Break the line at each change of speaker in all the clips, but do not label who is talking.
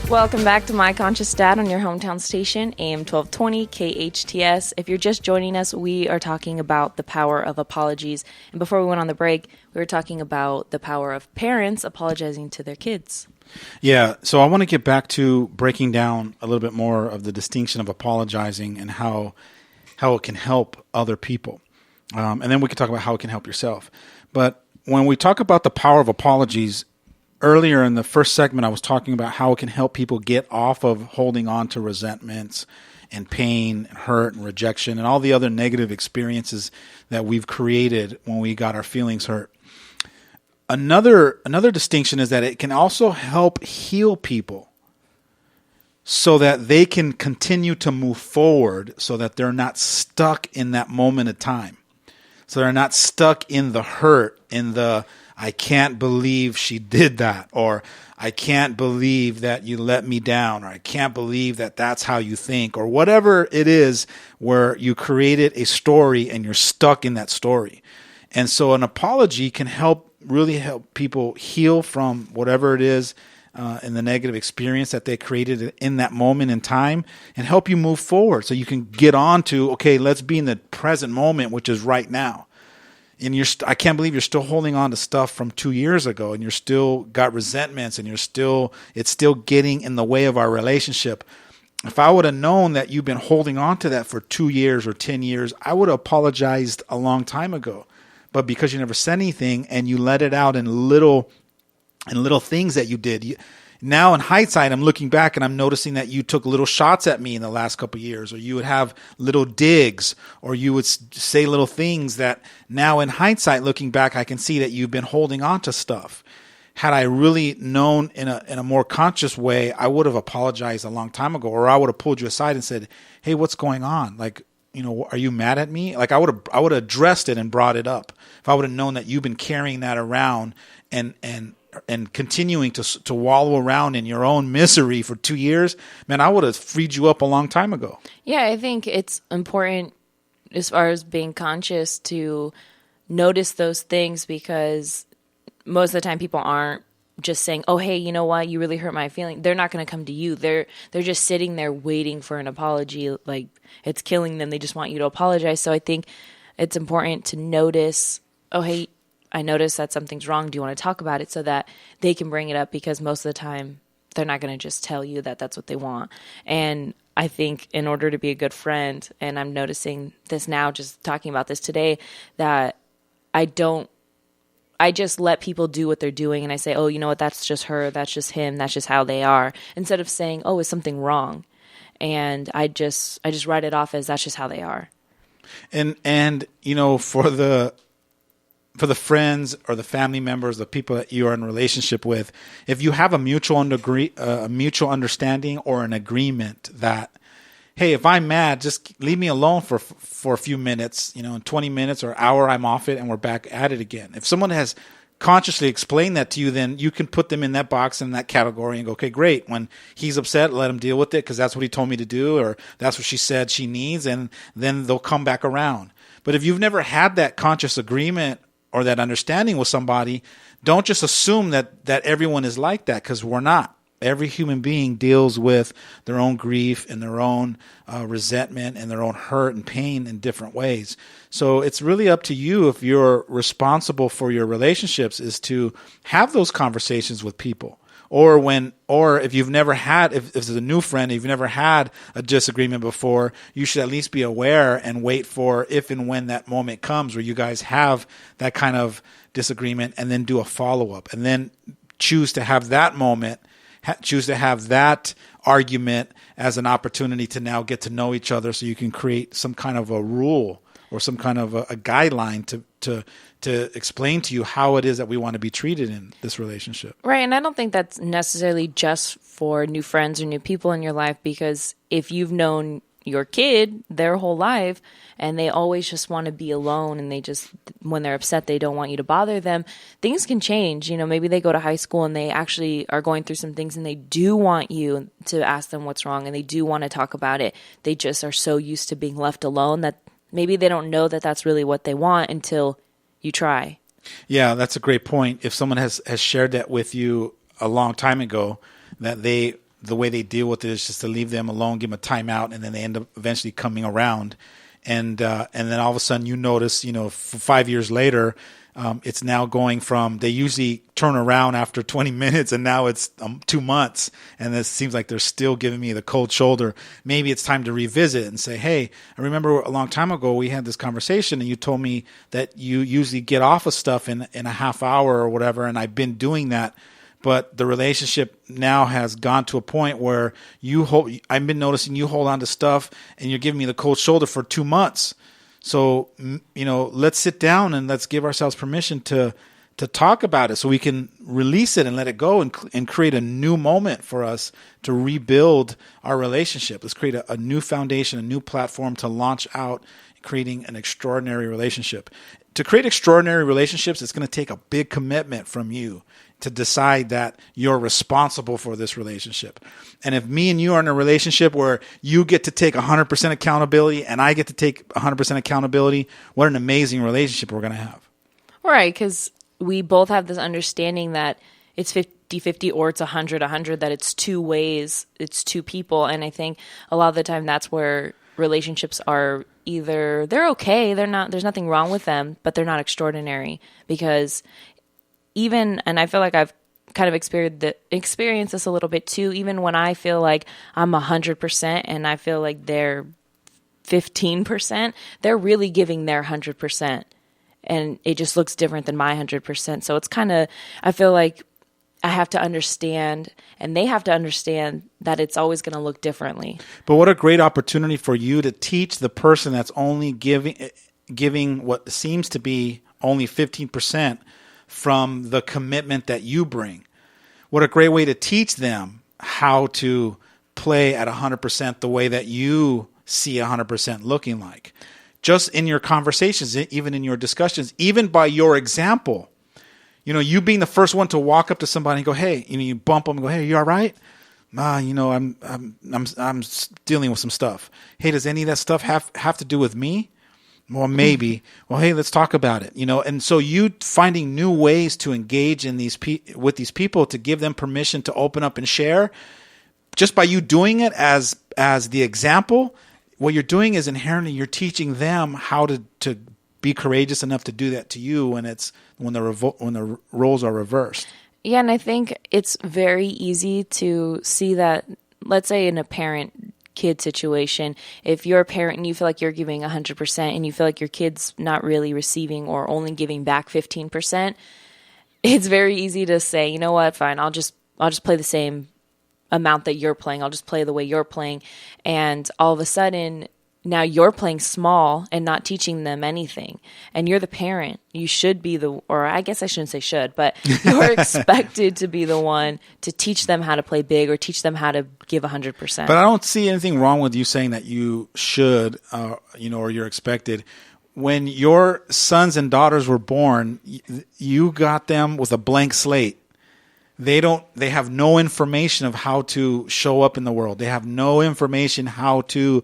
Welcome back to My Conscious Dad on your hometown station, AM 1220 KHTS. If you're just joining us, we are talking about the power of apologies. And before we went on the break, we were talking about the power of parents apologizing to their kids.
Yeah, so I want to get back to breaking down a little bit more of the distinction of apologizing and how it can help other people. And then we can talk about how it can help yourself. But when we talk about the power of apologies, earlier in the first segment, I was talking about how it can help people get off of holding on to resentments and pain and hurt and rejection and all the other negative experiences that we've created when we got our feelings hurt. Another distinction is that it can also help heal people so that they can continue to move forward, so that they're not stuck in that moment of time. So they're not stuck in the hurt, in the I can't believe she did that, or I can't believe that you let me down, or I can't believe that that's how you think, or whatever it is where you created a story and you're stuck in that story. And so an apology can really help people heal from whatever it is in the negative experience that they created in that moment in time, and help you move forward so you can get on to, okay, let's be in the present moment, which is right now. And I can't believe you're still holding on to stuff from 2 years ago, and you're still got resentments, and it's still getting in the way of our relationship. If I would have known that you've been holding on to that for 2 years or 10 years, I would have apologized a long time ago. But because you never said anything and you let it out in little things that you did. Now in hindsight, I'm looking back and I'm noticing that you took little shots at me in the last couple of years, or you would have little digs, or you would say little things that now in hindsight, looking back, I can see that you've been holding on to stuff. Had I really known in a more conscious way, I would have apologized a long time ago, or I would have pulled you aside and said, hey, what's going on? Like, are you mad at me? Like I would have addressed it and brought it up. If I would have known that you've been carrying that around and continuing to wallow around in your own misery for 2 years, man, I would have freed you up a long time ago.
Yeah, I think it's important as far as being conscious to notice those things, because most of the time people aren't just saying, oh, hey, you know what? You really hurt my feeling. They're not going to come to you. They're just sitting there waiting for an apology. Like it's killing them. They just want you to apologize. So I think it's important to notice, oh, hey, I noticed that something's wrong. Do you want to talk about it, so that they can bring it up? Because most of the time they're not going to just tell you that that's what they want. And I think in order to be a good friend, and I'm noticing this now, just talking about this today, that I just let people do what they're doing, and I say, oh, you know what? That's just her. That's just him. That's just how they are. Instead of saying, oh, is something wrong? And I just write it off as that's just how they are.
And for the friends or the family members, the people that you are in a relationship with, if you have a mutual understanding or an agreement that, hey, if I'm mad, just leave me alone for a few minutes, in 20 minutes or an hour, I'm off it and we're back at it again. If someone has consciously explained that to you, then you can put them in that box, in that category, and go, okay, great. When he's upset, let him deal with it because that's what he told me to do, or that's what she said she needs, and then they'll come back around. But if you've never had that conscious agreement or that understanding with somebody, don't just assume that everyone is like that, because we're not. Every human being deals with their own grief and their own resentment and their own hurt and pain in different ways. So it's really up to you, if you're responsible for your relationships, is to have those conversations with people. Or if you've never had, if there's a new friend, if you've never had a disagreement before, you should at least be aware and wait for if and when that moment comes where you guys have that kind of disagreement, and then do a follow-up, and then choose to have that moment, choose to have that argument as an opportunity to now get to know each other, so you can create some kind of a rule or some kind of a guideline to explain to you how it is that we want to be treated in this relationship.
Right. And I don't think that's necessarily just for new friends or new people in your life, because if you've known your kid their whole life and they always just want to be alone, and when they're upset, they don't want you to bother them, things can change. Maybe they go to high school and they actually are going through some things, and they do want you to ask them what's wrong, and they do want to talk about it. They just are so used to being left alone that maybe they don't know that that's really what they want until you try.
Yeah, that's a great point. If someone has shared that with you a long time ago, that they the way they deal with it is just to leave them alone, give them a timeout, and then they end up eventually coming around. And then all of a sudden you notice, 5 years later, it's now going from, they usually turn around after 20 minutes and now it's 2 months. And it seems like they're still giving me the cold shoulder. Maybe it's time to revisit and say, hey, I remember a long time ago we had this conversation and you told me that you usually get off of stuff in a half hour or whatever. And I've been doing that. But the relationship now has gone to a point where I've been noticing you hold on to stuff and you're giving me the cold shoulder for 2 months. So, let's sit down and let's give ourselves permission to talk about it so we can release it and let it go and create a new moment for us to rebuild our relationship. Let's create a new foundation, a new platform to launch out, creating an extraordinary relationship. To create extraordinary relationships, it's going to take a big commitment from you to decide that you're responsible for this relationship. And if me and you are in a relationship where you get to take 100% accountability and I get to take 100% accountability, what an amazing relationship we're going to have.
Right, because we both have this understanding that it's 50-50 or it's 100-100, that it's two ways, it's two people. And I think a lot of the time that's where relationships are either they're okay, there's nothing wrong with them, but they're not extraordinary. Because and I feel like I've kind of experienced this a little bit too, even when I feel like I'm 100% and I feel like they're 15%, they're really giving their 100%. And it just looks different than my 100%. So it's kind of, I feel like I have to understand and they have to understand that it's always going to look differently.
But what a great opportunity for you to teach the person that's only giving what seems to be only 15% from the commitment that you bring. What a great way to teach them how to play at 100% the way that you see 100% looking like. Just in your conversations, even in your discussions, even by your example. You being the first one to walk up to somebody and go, hey, you bump them and go, hey, you all right? I'm dealing with some stuff. Hey, does any of that stuff have to do with me? Well, maybe. Well, hey, let's talk about it. And so you finding new ways to engage in with these people to give them permission to open up and share, just by you doing it as the example, what you're doing is inherently you're teaching them how to be courageous enough to do that to you when the roles are reversed.
Yeah, and I think it's very easy to see that. Let's say in a parent-kid situation, if you're a parent and you feel like you're giving 100% and you feel like your kid's not really receiving or only giving back 15%, it's very easy to say, you know what, fine, I'll just play the same amount that you're playing. I'll just play the way you're playing. And all of a sudden, now you're playing small and not teaching them anything. And you're the parent. You should be or I guess I shouldn't say should, but you're expected to be the one to teach them how to play big or teach them how to give 100%.
But I don't see anything wrong with you saying that you should, or you're expected. When your sons and daughters were born, you got them with a blank slate. They have no information of how to show up in the world. They have no information how to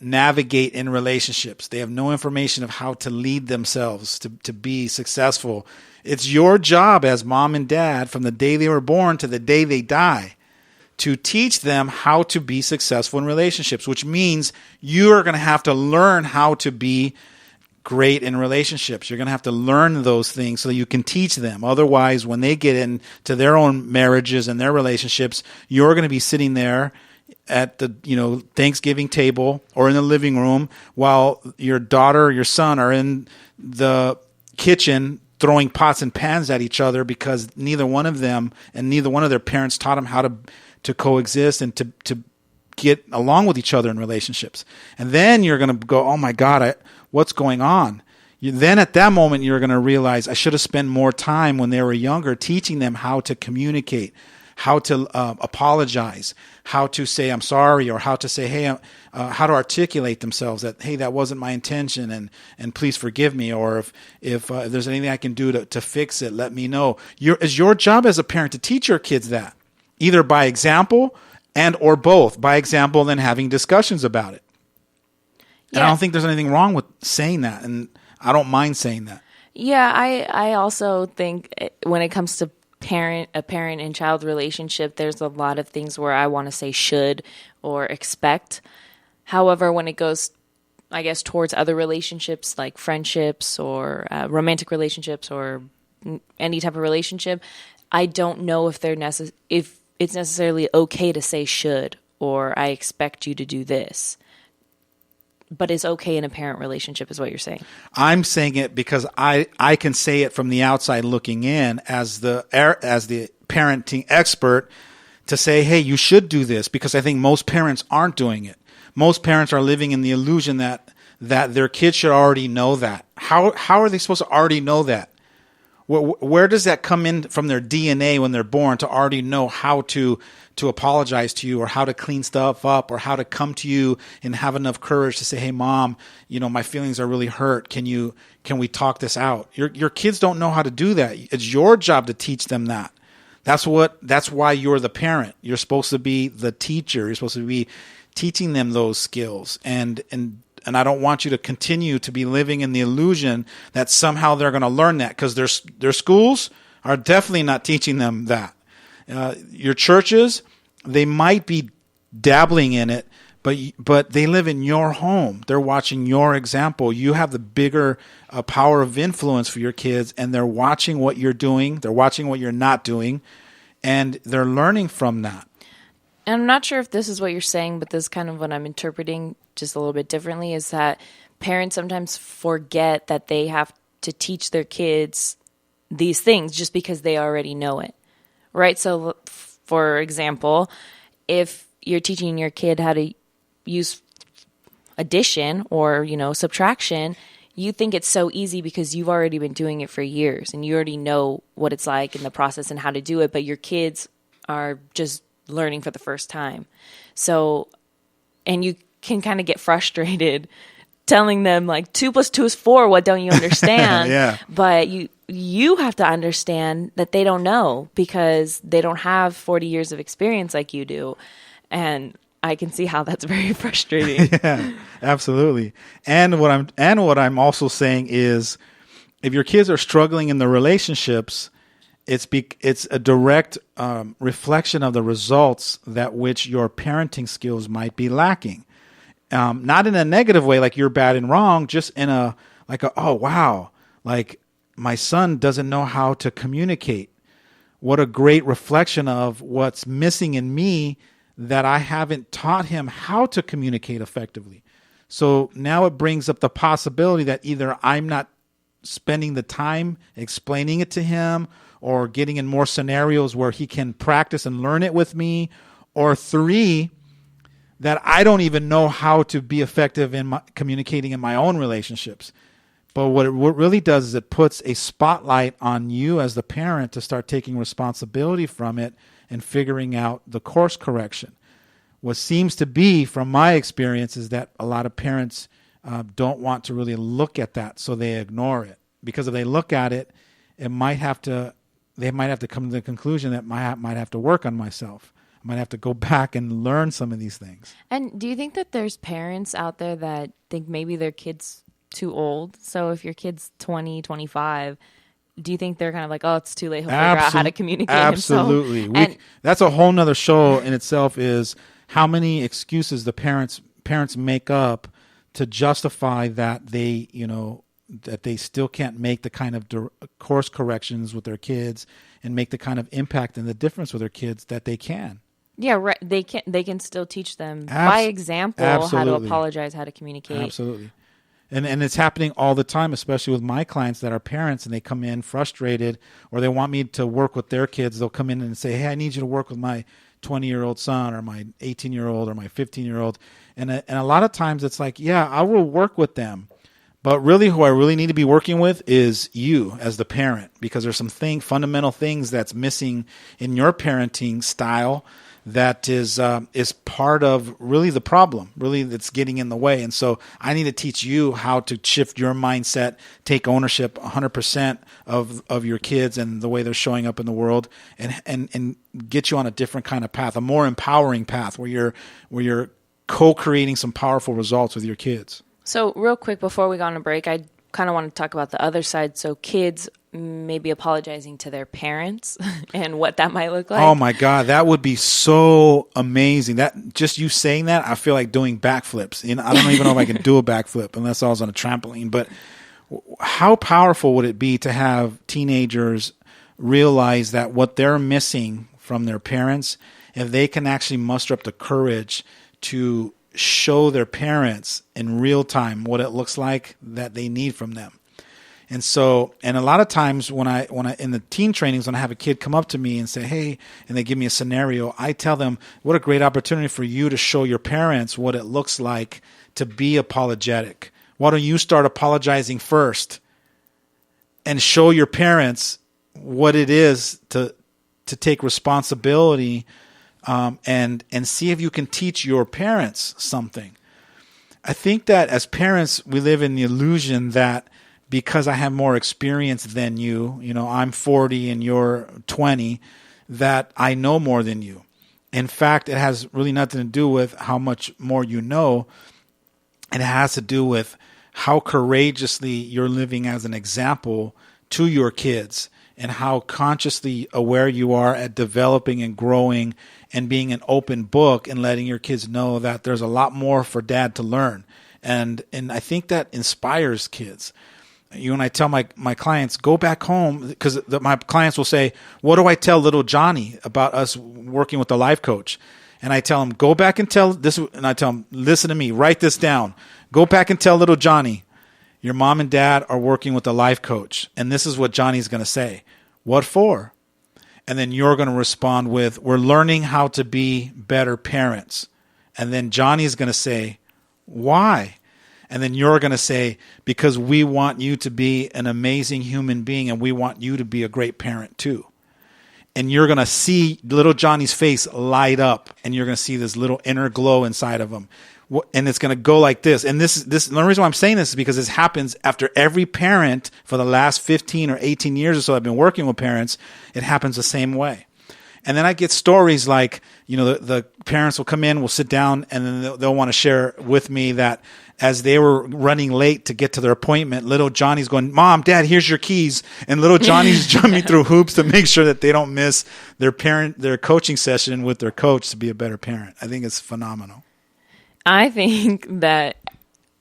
navigate in relationships. They have no information of how to lead themselves to be successful. It's your job as mom and dad from the day they were born to the day they die to teach them how to be successful in relationships, which means you're going to have to learn how to be great in relationships. You're going to have to learn those things so that you can teach them. Otherwise, when they get into their own marriages and their relationships, you're going to be sitting there at the Thanksgiving table or in the living room while your daughter or your son are in the kitchen throwing pots and pans at each other because neither one of them and neither one of their parents taught them how to coexist and to get along with each other in relationships. And then you're going to go, oh my God, what's going on? Then at that moment, you're going to realize I should have spent more time when they were younger teaching them how to communicate, how to apologize, how to say I'm sorry, or how to say, hey, how to articulate themselves that, hey, that wasn't my intention and please forgive me. Or if there's anything I can do to fix it, let me know. It's your job as a parent to teach your kids that, either by example and or both. By example, then having discussions about it. Yeah. And I don't think there's anything wrong with saying that. And I don't mind saying that.
Yeah, I also think when it comes to a parent and child relationship, there's a lot of things where I want to say should or expect. However, when it goes, I guess, towards other relationships like friendships or romantic relationships or any type of relationship, I don't know if if it's necessarily okay to say should or I expect you to do this. But it's okay in a parent relationship is what you're saying.
I'm saying it because I can say it from the outside looking in as the parenting expert to say, hey, you should do this, because I think most parents aren't doing it. Most parents are living in the illusion that their kids should already know that. How are they supposed to already know that? Where does that come in from their DNA when they're born to already know how to apologize to you or how to clean stuff up or how to come to you and have enough courage to say, hey, Mom, my feelings are really hurt. Can we talk this out? Your kids don't know how to do that. It's your job to teach them that. That's why you're the parent. You're supposed to be the teacher. You're supposed to be teaching them those skills. And I don't want you to continue to be living in the illusion that somehow they're going to learn that, because their schools are definitely not teaching them that. Your churches, they might be dabbling in it, but they live in your home. They're watching your example. You have the bigger power of influence for your kids, and they're watching what you're doing. They're watching what you're not doing, and they're learning from that.
And I'm not sure if this is what you're saying, but this is kind of what I'm interpreting just a little bit differently, is that parents sometimes forget that they have to teach their kids these things just because they already know it, right? So, for example, if you're teaching your kid how to use addition or, subtraction, you think it's so easy because you've already been doing it for years and you already know what it's like in the process and how to do it, but your kids are just learning for the first time. So, and you can kind of get frustrated telling them like 2 + 2 is 4. What don't you understand?
Yeah.
But you have to understand that they don't know because they don't have 40 years of experience like you do. And I can see how that's very frustrating.
Yeah, absolutely. And what I'm also saying is, if your kids are struggling in the relationships, it's a direct reflection of the results that which your parenting skills might be lacking. Not in a negative way, like you're bad and wrong, just in oh wow, like my son doesn't know how to communicate. What a great reflection of what's missing in me, that I haven't taught him how to communicate effectively. So now it brings up the possibility that either I'm not spending the time explaining it to him, or getting in more scenarios where he can practice and learn it with me, or 3, that I don't even know how to be effective in communicating in my own relationships. But what really does is it puts a spotlight on you as the parent to start taking responsibility from it and figuring out the course correction. What seems to be, from my experience, is that a lot of parents don't want to really look at that, so they ignore it. Because if they look at it, they might have to come to the conclusion that I might have to work on myself. I might have to go back and learn some of these things.
And do you think that there's parents out there that think maybe their kid's too old? So if your kid's 20, 25, do you think they're kind of like, oh, it's too late, he'll figure out how to communicate
absolutely.
himself?
That's a whole nother show in itself, is how many excuses the parents make up to justify that they still can't make the kind of course corrections with their kids and make the kind of impact and the difference with their kids that they can.
Yeah, right. They can still teach them by example how to apologize, how to communicate.
Absolutely. And it's happening all the time, especially with my clients that are parents and they come in frustrated, or they want me to work with their kids. They'll come in and say, hey, I need you to work with my 20-year-old son or my 18-year-old or my 15-year-old. And a lot of times it's like, yeah, I will work with them. But really, who I really need to be working with is you as the parent, because there's some fundamental things that's missing in your parenting style that is part of really the problem, really that's getting in the way. And so I need to teach you how to shift your mindset, take ownership 100% of your kids and the way they're showing up in the world, and get you on a different kind of path, a more empowering path where you're co-creating some powerful results with your kids.
So real quick before we go on a break, I kind of want to talk about the other side. So kids maybe apologizing to their parents and what that might look like.
Oh my God, that would be so amazing. That just you saying that, I feel like doing backflips. I don't even know if I can do a backflip unless I was on a trampoline. But how powerful would it be to have teenagers realize that what they're missing from their parents, if they can actually muster up the courage to show their parents in real time what it looks like that they need from them. And so, and a lot of times when I in the teen trainings, when I have a kid come up to me and say, hey, and they give me a scenario, I tell them, what a great opportunity for you to show your parents what it looks like to be apologetic. Why don't you start apologizing first and show your parents what it is to take responsibility, and see if you can teach your parents something. I think that as parents, we live in the illusion that because I have more experience than you, I'm 40 and you're 20, that I know more than you. In fact, it has really nothing to do with how much more you know. It has to do with how courageously you're living as an example to your kids and how consciously aware you are at developing and growing and being an open book and letting your kids know that there's a lot more for dad to learn. And I think that inspires kids. When I tell my clients, go back home, because my clients will say, what do I tell little Johnny about us working with the life coach? And I tell him, go back and tell this. And I tell him, listen to me, write this down. Go back and tell little Johnny, your mom and dad are working with a life coach. And this is what Johnny's going to say. What for? And then you're going to respond with, we're learning how to be better parents. And then Johnny's going to say, why? And then you're going to say, because we want you to be an amazing human being and we want you to be a great parent too. And you're going to see little Johnny's face light up and you're going to see this little inner glow inside of him. And it's going to go like this. And this the only reason why I'm saying this is because this happens after every parent for the last 15 or 18 years or so I've been working with parents. It happens the same way. And then I get stories like, the parents will come in, we'll sit down, and then they'll want to share with me that as they were running late to get to their appointment, little Johnny's going, Mom, Dad, here's your keys. And little Johnny's jumping through hoops to make sure that they don't miss their coaching session with their coach to be a better parent. I think it's phenomenal.
I think that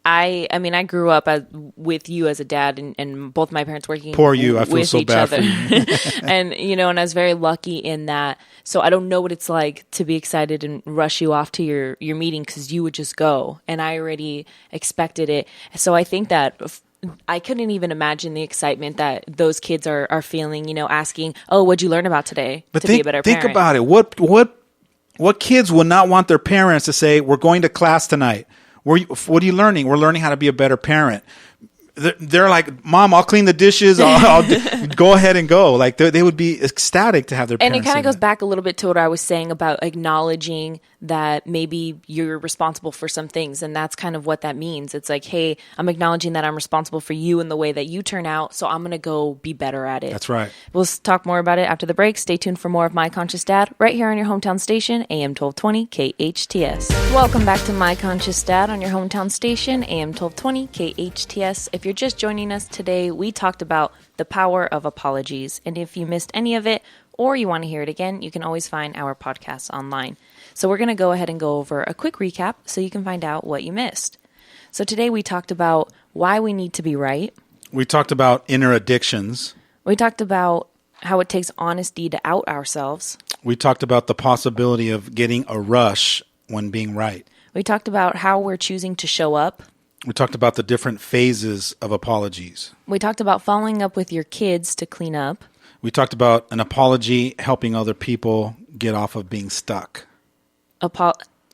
I grew up with you as a dad and both my parents working
Poor you. I feel
with
so
each
bad
other.
for you.
and I was very lucky in that. So I don't know what it's like to be excited and rush you off to your meeting because you would just go. And I already expected it. So I think that I couldn't even imagine the excitement that those kids are feeling, asking, oh, what'd you learn about today to be a better parent?
Think about it. What kids would not want their parents to say, we're going to class tonight? What are you learning? We're learning how to be a better parent. They're like, Mom, I'll clean the dishes. I'll go ahead and go. Like they would be ecstatic to have their parents.
And it kind of goes back a little bit to what I was saying about acknowledging that maybe you're responsible for some things. And that's kind of what that means. It's like, hey, I'm acknowledging that I'm responsible for you and the way that you turn out. So I'm going to go be better at it.
That's right.
We'll talk more about it after the break. Stay tuned for more of My Conscious Dad right here on your hometown station, AM 1220 KHTS. Welcome back to My Conscious Dad on your hometown station, AM 1220 KHTS. If you're just joining us today, we talked about the power of apologies. And if you missed any of it or you want to hear it again, you can always find our podcasts online. So we're going to go ahead and go over a quick recap so you can find out what you missed. So today we talked about why we need to be right.
We talked about inner addictions.
We talked about how it takes honesty to out ourselves.
We talked about the possibility of getting a rush when being right.
We talked about how we're choosing to show up.
We talked about the different phases of apologies.
We talked about following up with your kids to clean up.
We talked about an apology helping other people get off of being stuck.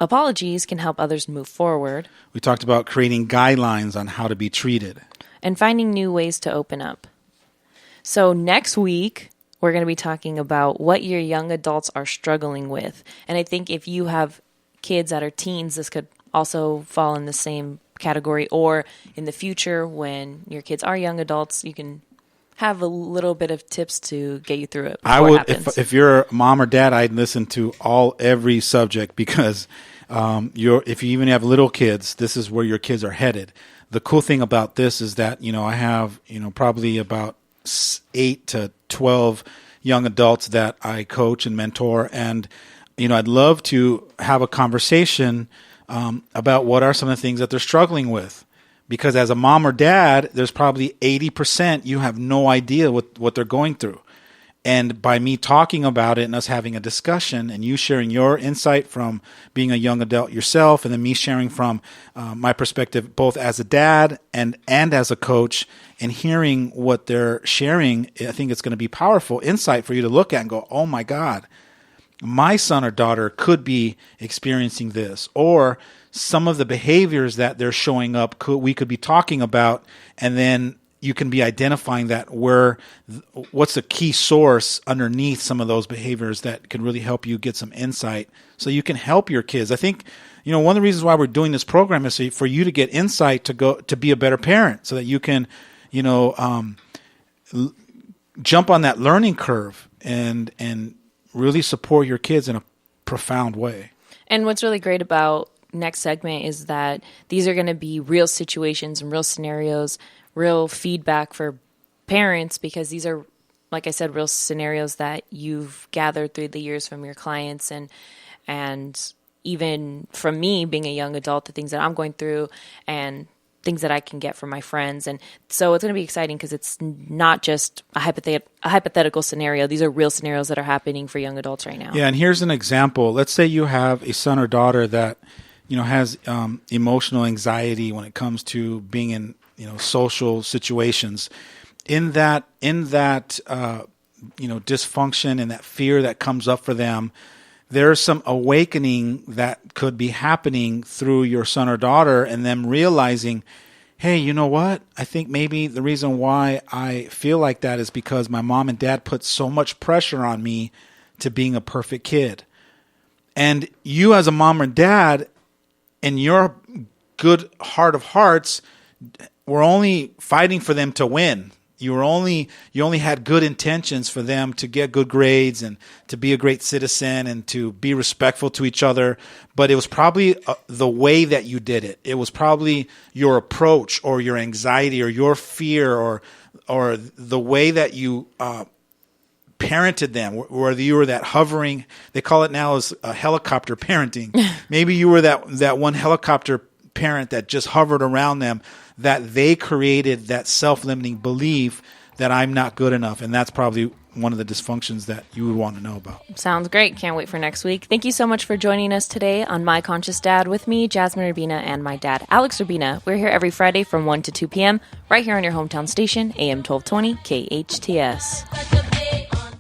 Apologies can help others move forward.
We talked about creating guidelines on how to be treated.
And finding new ways to open up. So next week, we're going to be talking about what your young adults are struggling with. And I think if you have kids that are teens, this could also fall in the same category. Or in the future, when your kids are young adults, you can have a little bit of tips to get you through it.
I would, if you're a mom or dad, I'd listen to every subject because if you even have little kids, this is where your kids are headed. The cool thing about this is that, I have, probably about 8 to 12 young adults that I coach and mentor. And, I'd love to have a conversation about what are some of the things that they're struggling with. Because as a mom or dad, there's probably 80% you have no idea what they're going through. And by me talking about it and us having a discussion and you sharing your insight from being a young adult yourself, and then me sharing from my perspective both as a dad and as a coach, and hearing what they're sharing, I think it's going to be powerful insight for you to look at and go, oh my God, my son or daughter could be experiencing this, or some of the behaviors that they're showing up we could be talking about, and then you can be identifying what's the key source underneath some of those behaviors that can really help you get some insight so you can help your kids. I think, one of the reasons why we're doing this program is for you to get insight to be a better parent, so that you can, jump on that learning curve and really support your kids in a profound way. And
what's really great about next segment is that these are going to be real situations and real scenarios, real feedback for parents, because these are, like I said, real scenarios that you've gathered through the years from your clients and even from me being a young adult, the things that I'm going through and things that I can get from my friends. And so it's going to be exciting because it's not just a hypothetical scenario. These are real scenarios that are happening for young adults right now.
Yeah, and here's an example. Let's say you have a son or daughter that has emotional anxiety when it comes to being in social situations. In that dysfunction and that fear that comes up for them, there's some awakening that could be happening through your son or daughter, and them realizing, hey, you know what? I think maybe the reason why I feel like that is because my mom and dad put so much pressure on me to being a perfect kid. And you as a mom or dad, in your good heart of hearts, were only fighting for them to win. You only had good intentions for them to get good grades and to be a great citizen and to be respectful to each other. But it was probably the way that you did it. It was probably your approach or your anxiety or your fear or the way that you parented them, whether you were that hovering, they call it now as helicopter parenting. Maybe you were that one helicopter parent that just hovered around them, that they created that self-limiting belief that I'm not good enough. And that's probably one of the dysfunctions that you would want to know about.
Sounds great. Can't wait for next week. Thank you so much for joining us today on My Conscious Dad with me, Jasmine Urbina, and my dad, Alex Urbina. We're here every Friday from 1 to 2 p.m. right here on your hometown station, AM 1220 KHTS.